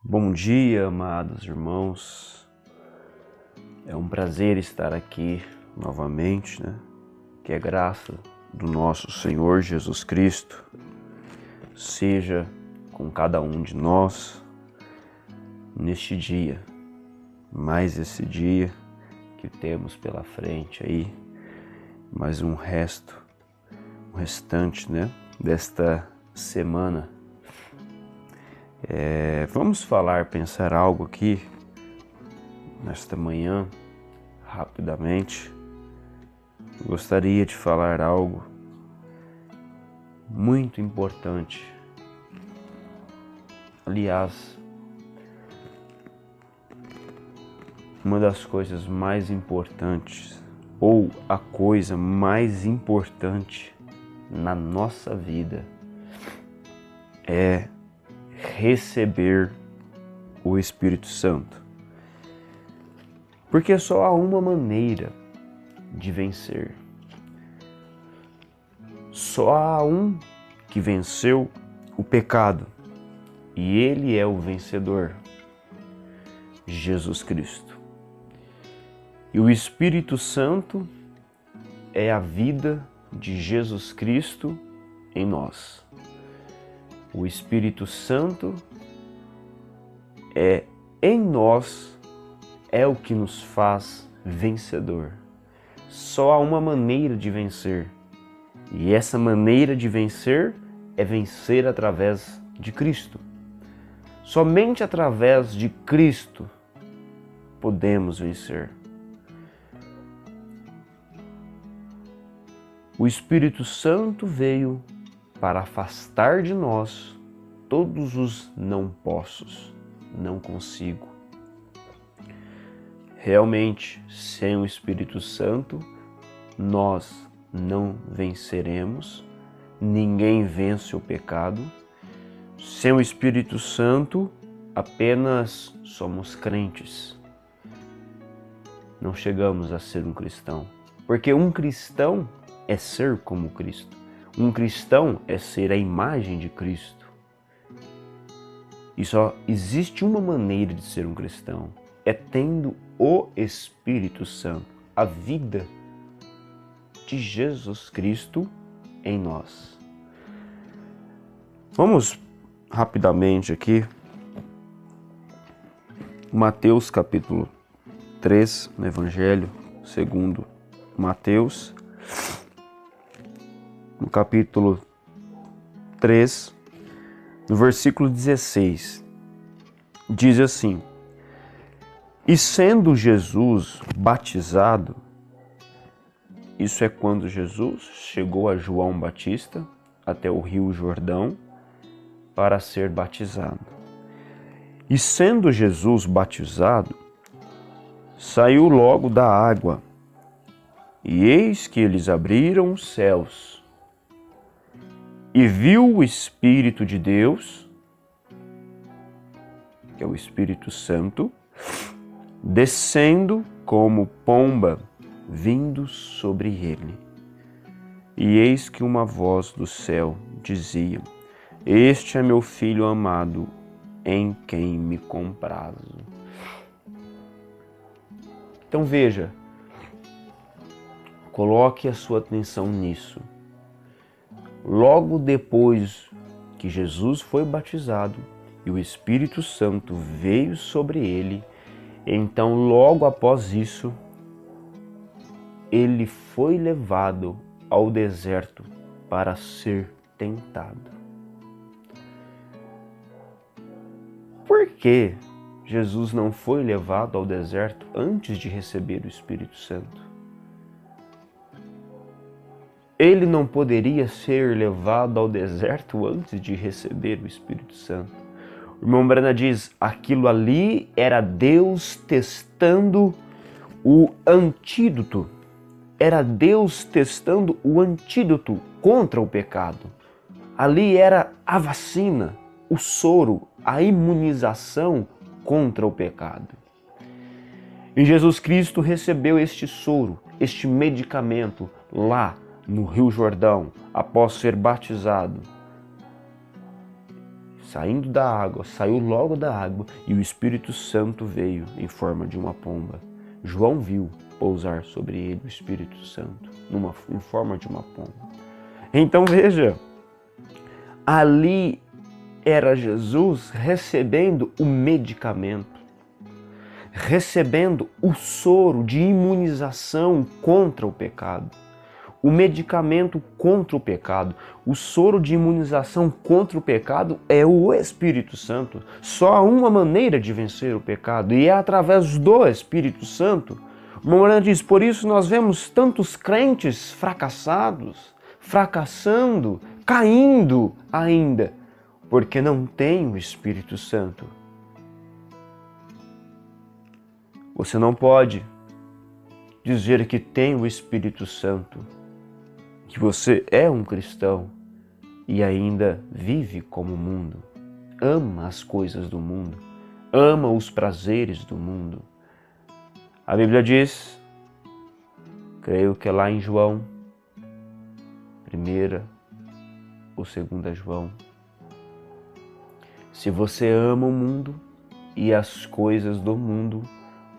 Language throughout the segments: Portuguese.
Bom dia, amados irmãos. É um prazer estar aqui novamente, né? Que a graça do nosso Senhor Jesus Cristo seja com cada um de nós neste dia, mais esse dia que temos pela frente aí, mais um restante, né? Desta semana. Vamos pensar algo aqui nesta manhã, rapidamente. Gostaria de falar algo muito importante. Aliás, uma das coisas mais importantes, ou a coisa mais importante na nossa vida, é receber o Espírito Santo. Porque só há uma maneira de vencer. Só há um que venceu o pecado, e ele é o vencedor, Jesus Cristo. E o Espírito Santo é a vida de Jesus Cristo em nós. O Espírito Santo é em nós, é o que nos faz vencedor. Só há uma maneira de vencer. E essa maneira de vencer é vencer através de Cristo. Somente através de Cristo podemos vencer. O Espírito Santo veio para afastar de nós todos os não possos, não consigo. Realmente, sem o Espírito Santo, nós não venceremos, ninguém vence o pecado. Sem o Espírito Santo, apenas somos crentes. Não chegamos a ser um cristão, porque um cristão é ser como Cristo. Um cristão é ser a imagem de Cristo. E só existe uma maneira de ser um cristão, é tendo o Espírito Santo, a vida de Jesus Cristo em nós. Vamos rapidamente aqui, Mateus capítulo 3, no Evangelho segundo Mateus, no capítulo 3, no versículo 16, diz assim: E sendo Jesus batizado, isso é quando Jesus chegou a João Batista até o rio Jordão para ser batizado. E sendo Jesus batizado, saiu logo da água, e eis que eles abriram os céus, e viu o Espírito de Deus, que é o Espírito Santo, descendo como pomba, vindo sobre ele. E eis que uma voz do céu dizia: Este é meu Filho amado, em quem me comprazo. Então veja, coloque a sua atenção nisso. Logo depois que Jesus foi batizado e o Espírito Santo veio sobre ele, então logo após isso, ele foi levado ao deserto para ser tentado. Por que Jesus não foi levado ao deserto antes de receber o Espírito Santo? Ele não poderia ser levado ao deserto antes de receber o Espírito Santo. O irmão Brana diz, aquilo ali era Deus testando o antídoto. Era Deus testando o antídoto contra o pecado. Ali era a vacina, o soro, a imunização contra o pecado. E Jesus Cristo recebeu este soro, este medicamento lá no Rio Jordão, após ser batizado. saindo da água, saiu logo da água e o Espírito Santo veio em forma de uma pomba. João viu pousar sobre ele o Espírito Santo em forma de uma pomba. Então veja, ali era Jesus recebendo o medicamento, recebendo o soro de imunização contra o pecado. O medicamento contra o pecado, o soro de imunização contra o pecado é o Espírito Santo. Só há uma maneira de vencer o pecado e é através do Espírito Santo. Mourão diz, por isso nós vemos tantos crentes fracassados, fracassando, caindo ainda, porque não tem o Espírito Santo. Você não pode dizer que tem o Espírito Santo, que você é um cristão e ainda vive como o mundo, ama as coisas do mundo, ama os prazeres do mundo. A Bíblia diz, creio que é lá em João, 1ª ou 2ª João, se você ama o mundo e as coisas do mundo,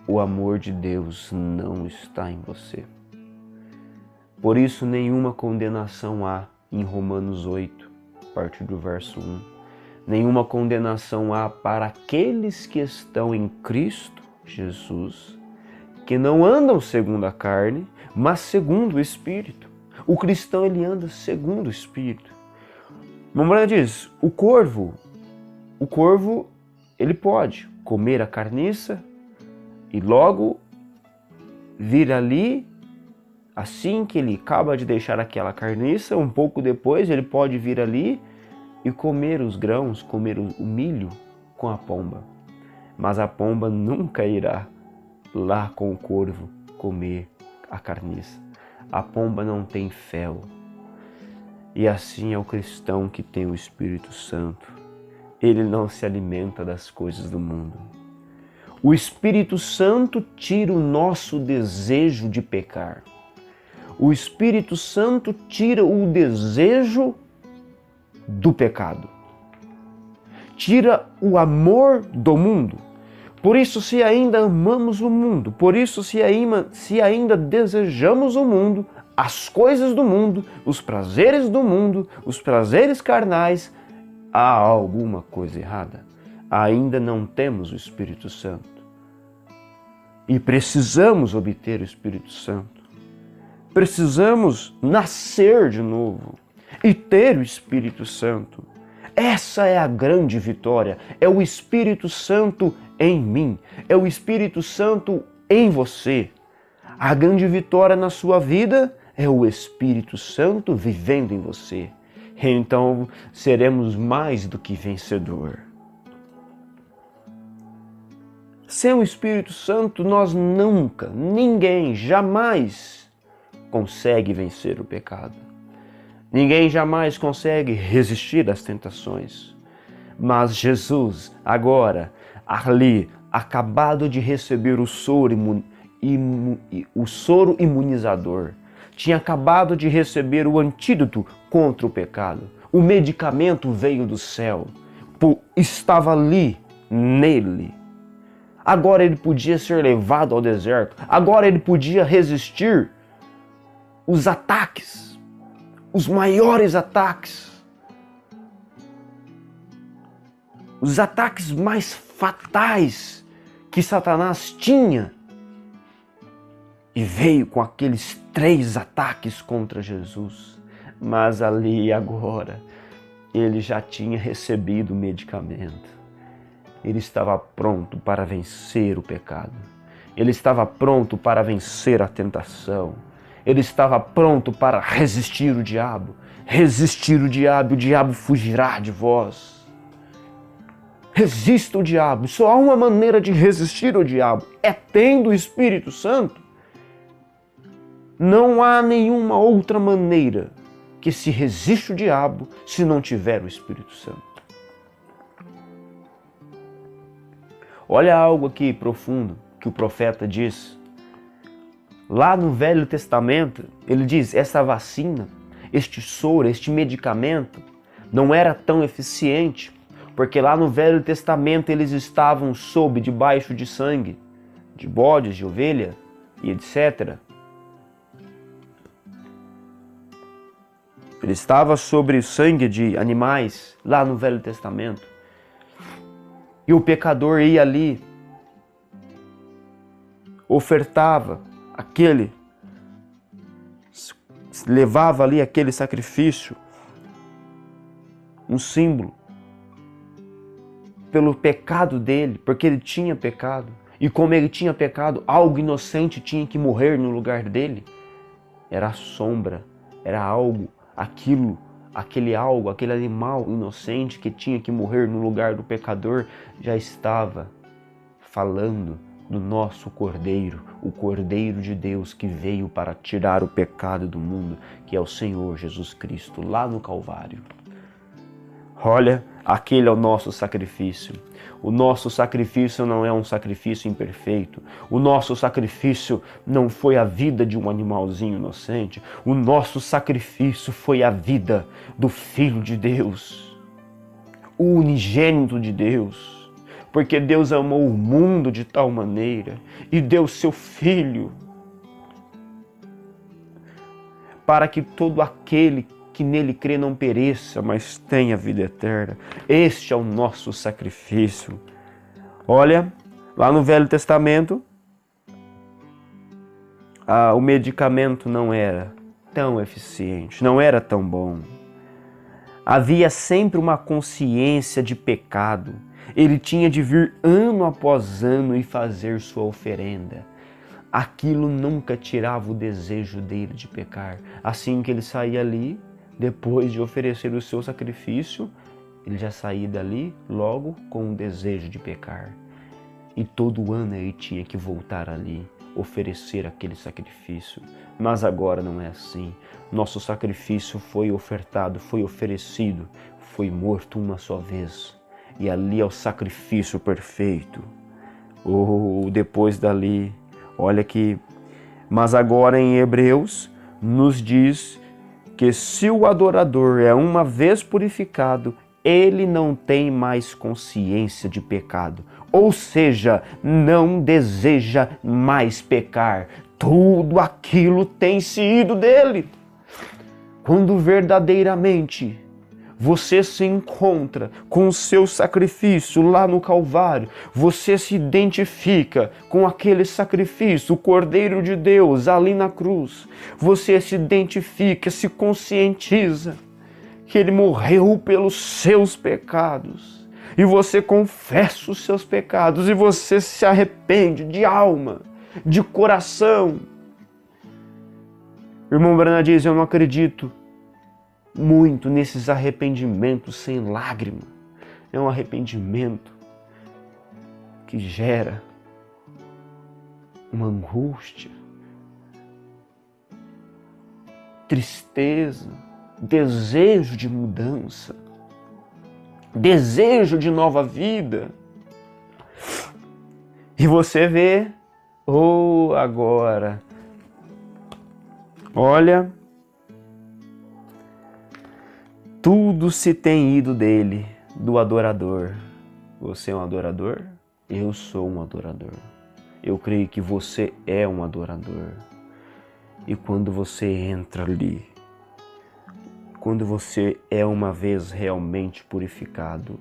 o amor de Deus não está em você. Por isso nenhuma condenação há em Romanos 8, a partir do verso 1. Nenhuma condenação há para aqueles que estão em Cristo Jesus, que não andam segundo a carne, mas segundo o Espírito. O cristão, ele anda segundo o Espírito. Mamãe diz, o corvo, ele pode comer a carniça e logo vir ali, assim que ele acaba de deixar aquela carniça, um pouco depois ele pode vir ali e comer os grãos, comer o milho com a pomba. Mas a pomba nunca irá lá com o corvo comer a carniça. A pomba não tem fel. E assim é o cristão que tem o Espírito Santo. Ele não se alimenta das coisas do mundo. O Espírito Santo tira o nosso desejo de pecar. O Espírito Santo tira o desejo do pecado. Tira o amor do mundo. Por isso, se ainda amamos o mundo, por isso, se ainda desejamos o mundo, as coisas do mundo, os prazeres do mundo, os prazeres carnais, há alguma coisa errada. Ainda não temos o Espírito Santo. E precisamos obter o Espírito Santo. Precisamos nascer de novo e ter o Espírito Santo. Essa é a grande vitória. É o Espírito Santo em mim. É o Espírito Santo em você. A grande vitória na sua vida é o Espírito Santo vivendo em você. Então seremos mais do que vencedor. Sem o Espírito Santo, nós nunca, ninguém, jamais consegue vencer o pecado. Ninguém jamais consegue resistir às tentações. Mas Jesus, agora, ali, acabado de receber o soro imunizador, tinha acabado de receber o antídoto contra o pecado. O medicamento veio do céu, estava ali, nele. Agora ele podia ser levado ao deserto. Agora ele podia resistir os ataques, os maiores ataques, os ataques mais fatais que Satanás tinha. E veio com aqueles 3 ataques contra Jesus. Mas ali agora, ele já tinha recebido o medicamento. Ele estava pronto para vencer o pecado. Ele estava pronto para vencer a tentação. Ele estava pronto para resistir o diabo. Resistir o diabo fugirá de vós. Resista o diabo. Só há uma maneira de resistir ao diabo. É tendo o Espírito Santo. Não há nenhuma outra maneira que se resiste o diabo se não tiver o Espírito Santo. Olha algo aqui profundo que o profeta diz. Lá no Velho Testamento, ele diz, essa vacina, este soro, este medicamento, não era tão eficiente Porque lá no Velho Testamento eles estavam debaixo de sangue, de bodes, de ovelha e etc. Ele estava sobre sangue de animais lá no Velho Testamento. E o pecador ia ali, ofertava levava ali aquele sacrifício, um símbolo, pelo pecado dele, porque ele tinha pecado. E como ele tinha pecado, algo inocente tinha que morrer no lugar dele. Era a sombra, era algo, aquele animal inocente que tinha que morrer no lugar do pecador, já estava falando do nosso Cordeiro, o Cordeiro de Deus que veio para tirar o pecado do mundo, que é o Senhor Jesus Cristo, lá no Calvário. Olha, aquele é o nosso sacrifício. O nosso sacrifício não é um sacrifício imperfeito. O nosso sacrifício não foi a vida de um animalzinho inocente. O nosso sacrifício foi a vida do Filho de Deus, o unigênito de Deus. Porque Deus amou o mundo de tal maneira e deu seu Filho para que todo aquele que nele crê não pereça, mas tenha vida eterna. Este é o nosso sacrifício. Olha, lá no Velho Testamento, o medicamento não era tão eficiente, não era tão bom. Havia sempre uma consciência de pecado. Ele tinha de vir ano após ano e fazer sua oferenda. Aquilo nunca tirava o desejo dele de pecar. Assim que ele saía ali, depois de oferecer o seu sacrifício, ele já saía dali logo com o desejo de pecar. E todo ano ele tinha que voltar ali, oferecer aquele sacrifício. Mas agora não é assim. Nosso sacrifício foi ofertado, foi oferecido, foi morto uma só vez. E ali é o sacrifício perfeito. Depois dali, olha aqui. Mas agora em Hebreus nos diz que se o adorador é uma vez purificado, ele não tem mais consciência de pecado. Ou seja, não deseja mais pecar. Tudo aquilo tem sido dele. Quando verdadeiramente você se encontra com o seu sacrifício lá no Calvário, você se identifica com aquele sacrifício, o Cordeiro de Deus ali na cruz. Você se identifica, se conscientiza que Ele morreu pelos seus pecados. E você confessa os seus pecados e você se arrepende de alma, de coração. O irmão Brana diz, eu não acredito muito nesses arrependimentos sem lágrima. É um arrependimento que gera uma angústia, tristeza, desejo de mudança, desejo de nova vida. E você vê, agora, olha, tudo se tem ido dele, do adorador. Você é um adorador? Eu sou um adorador. Eu creio que você é um adorador. E quando você entra ali, quando você é uma vez realmente purificado,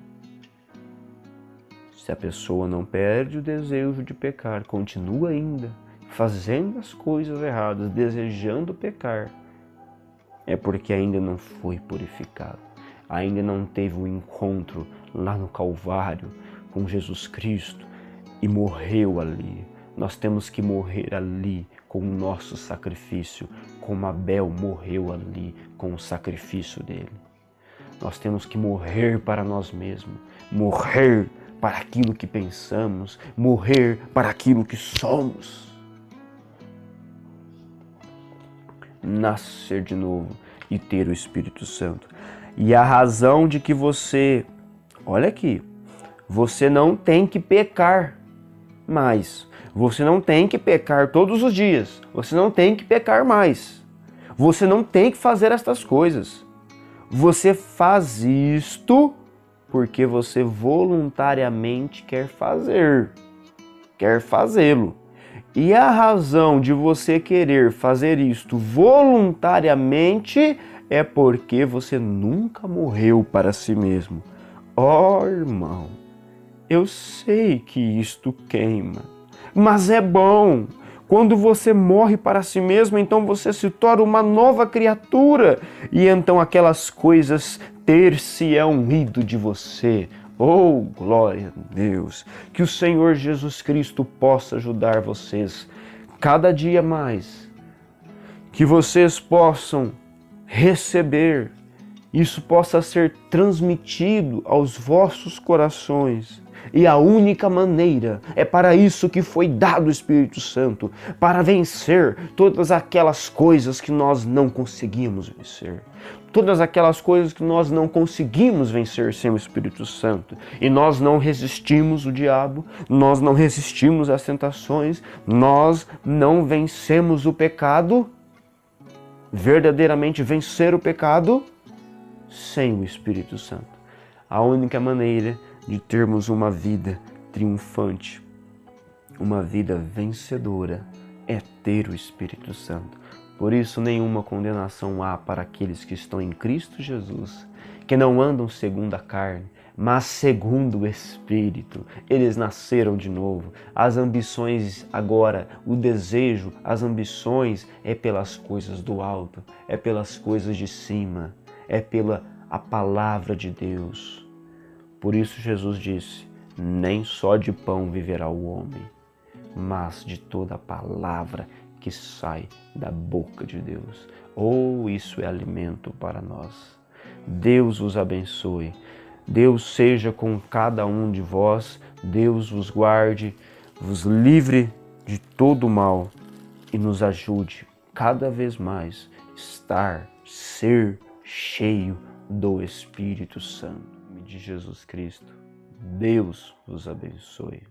se a pessoa não perde o desejo de pecar, continua ainda fazendo as coisas erradas, desejando pecar, é porque ainda não foi purificado, ainda não teve um encontro lá no Calvário com Jesus Cristo e morreu ali. Nós temos que morrer ali com o nosso sacrifício, como Abel morreu ali com o sacrifício dele. Nós temos que morrer para nós mesmos, morrer para aquilo que pensamos, morrer para aquilo que somos. Nascer de novo e ter o Espírito Santo. E a razão de que você, olha aqui, você não tem que pecar mais. Você não tem que pecar todos os dias. Você não tem que pecar mais. Você não tem que fazer estas coisas. Você faz isto porque você voluntariamente quer fazê-lo. E a razão de você querer fazer isto voluntariamente é porque você nunca morreu para si mesmo. Oh, irmão, eu sei que isto queima, mas é bom. Quando você morre para si mesmo, então você se torna uma nova criatura. E então aquelas coisas ter-se-ão ido de você. Oh, glória a Deus! Que o Senhor Jesus Cristo possa ajudar vocês cada dia mais. Que vocês possam receber, isso possa ser transmitido aos vossos corações. E a única maneira, é para isso que foi dado o Espírito Santo, para vencer todas aquelas coisas que nós não conseguimos vencer. Todas aquelas coisas que nós não conseguimos vencer sem o Espírito Santo. E nós não resistimos o diabo, nós não resistimos às tentações, nós não vencemos o pecado. Verdadeiramente vencer o pecado sem o Espírito Santo. A única maneira de termos uma vida triunfante, uma vida vencedora, é ter o Espírito Santo. Por isso, nenhuma condenação há para aqueles que estão em Cristo Jesus, que não andam segundo a carne, mas segundo o Espírito. Eles nasceram de novo. As ambições agora, o desejo, as ambições é pelas coisas do alto, é pelas coisas de cima, é pela a palavra de Deus. Por isso Jesus disse, nem só de pão viverá o homem, mas de toda a palavra que sai da boca de Deus. Oh, isso é alimento para nós. Deus vos abençoe. Deus seja com cada um de vós. Deus vos guarde, vos livre de todo mal e nos ajude cada vez mais ser cheio do Espírito Santo. Em nome de Jesus Cristo, Deus vos abençoe.